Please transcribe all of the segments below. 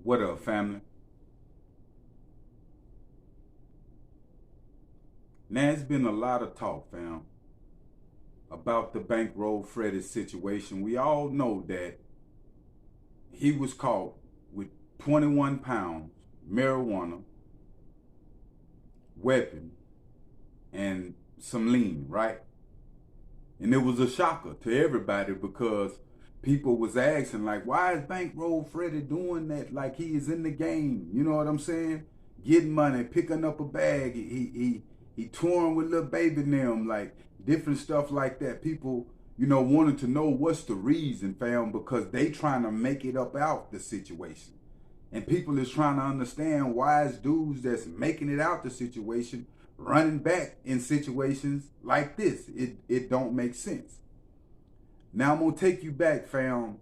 What up, family? Now, it's been a lot of talk, fam, about the Bankroll Freddie situation. We all know that he was caught with 21 pounds marijuana, weapon, and some lean, right? And it was a shocker to everybody because people was asking, like, why is Bankroll Freddie doing that? Like he is in the game, you know what I'm saying? Getting money, picking up a bag. He touring with little baby them, like different stuff like that. People, wanted to know what's the reason, fam, because they trying to make it up out the situation. And people is trying to understand why is dudes that's making it out the situation running back in situations like this. It don't make sense. Now I'm gonna take you back, fam.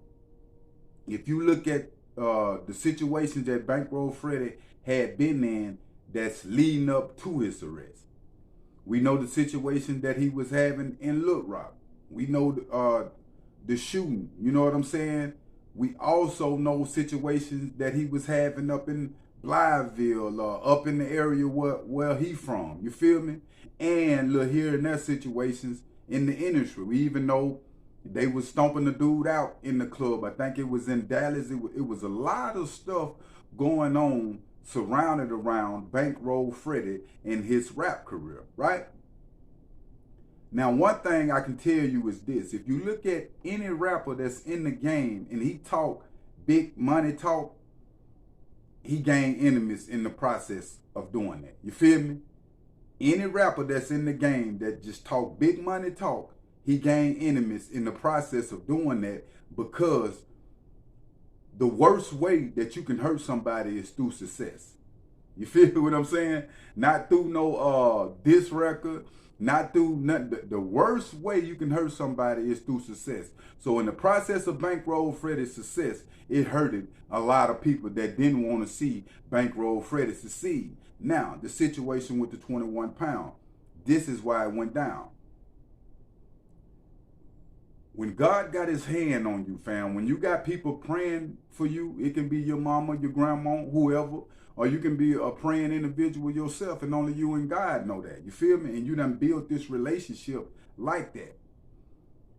If you look at the situations that Bankroll Freddie had been in that's leading up to his arrest. We know the situation that he was having in Little Rock. We know the shooting. You know what I'm saying? We also know situations that he was having up in Blytheville, up in the area where he from. You feel me? And look here in their situations in the industry. We even know they was stomping the dude out in the club. I think it was in Dallas. It was a lot of stuff going on surrounded around Bankroll Freddie and his rap career, right? Now, one thing I can tell you is this. If you look at any rapper that's in the game and he talk big money talk, he gained enemies in the process of doing that. You feel me? Any rapper that's in the game that just talk big money talk, he gained enemies in the process of doing that because the worst way that you can hurt somebody is through success. You feel what I'm saying? Not through no diss record, not through nothing. The worst way you can hurt somebody is through success. So in the process of Bankroll Freddie's success, it hurted a lot of people that didn't want to see Bankroll Freddie succeed. Now, the situation with the 21 pound, this is why it went down. When God got his hand on you, fam, when you got people praying for you, it can be your mama, your grandma, whoever, or you can be a praying individual yourself, and only you and God know that. You feel me? And you done built this relationship like that.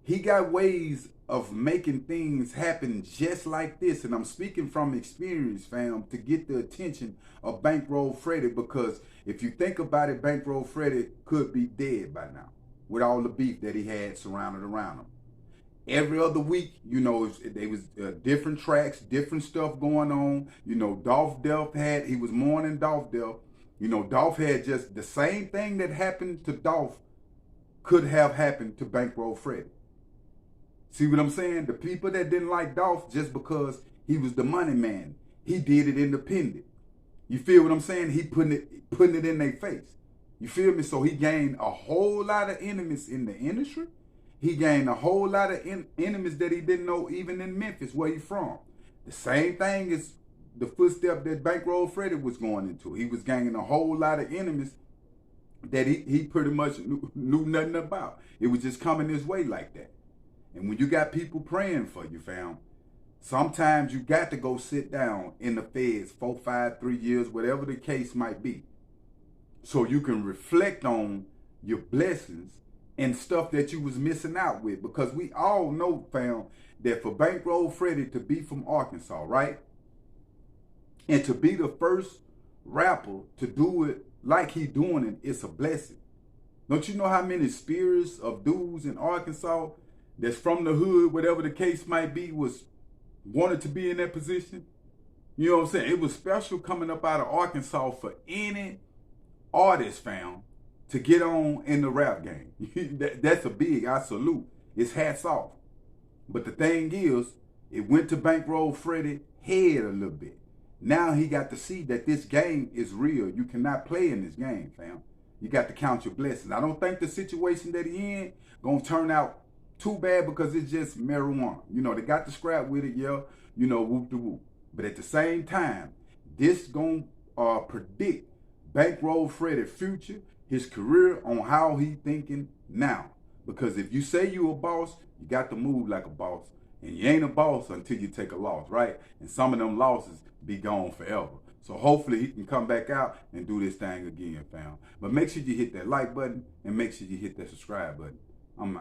He got ways of making things happen just like this. And I'm speaking from experience, fam, to get the attention of Bankroll Freddie, because if you think about it, Bankroll Freddie could be dead by now with all the beef that he had surrounded around him. Every other week, they was different tracks, different stuff going on. Dolph Delph he was mourning Dolph Delph. Dolph had just the same thing that happened to Dolph could have happened to Bankroll Freddie. See what I'm saying? The people that didn't like Dolph just because he was the money man, he did it independent. You feel what I'm saying? He putting it in their face. You feel me? So he gained a whole lot of enemies in the industry. He gained a whole lot of enemies that he didn't know even in Memphis, where he from. The same thing is the footstep that Bankroll Freddie was going into. He was gaining a whole lot of enemies that he pretty much knew nothing about. It was just coming his way like that. And when you got people praying for you, fam, sometimes you got to go sit down in the feds 4, 5, 3 years, whatever the case might be, so you can reflect on your blessings and stuff that you was missing out with. Because we all know, fam, that for Bankroll Freddie to be from Arkansas, right? And to be the first rapper to do it like he doing it, it's a blessing. Don't you know how many spirits of dudes in Arkansas that's from the hood, whatever the case might be, was wanted to be in that position? You know what I'm saying? It was special coming up out of Arkansas for any artist, fam, to get on in the rap game. That's a big, I salute. It's hats off. But the thing is, it went to Bankroll Freddie head a little bit. Now he got to see that this game is real. You cannot play in this game, fam. You got to count your blessings. I don't think the situation that he in gonna turn out too bad because it's just marijuana. They got the scrap with it, yeah, whoop de whoop. But at the same time, this gonna predict Bankroll Freddie's future, his career, on how he thinking now. Because if you say you a boss, you got to move like a boss. And you ain't a boss until you take a loss, right? And some of them losses be gone forever. So hopefully he can come back out and do this thing again, fam. But make sure you hit that like button and make sure you hit that subscribe button. I'm out.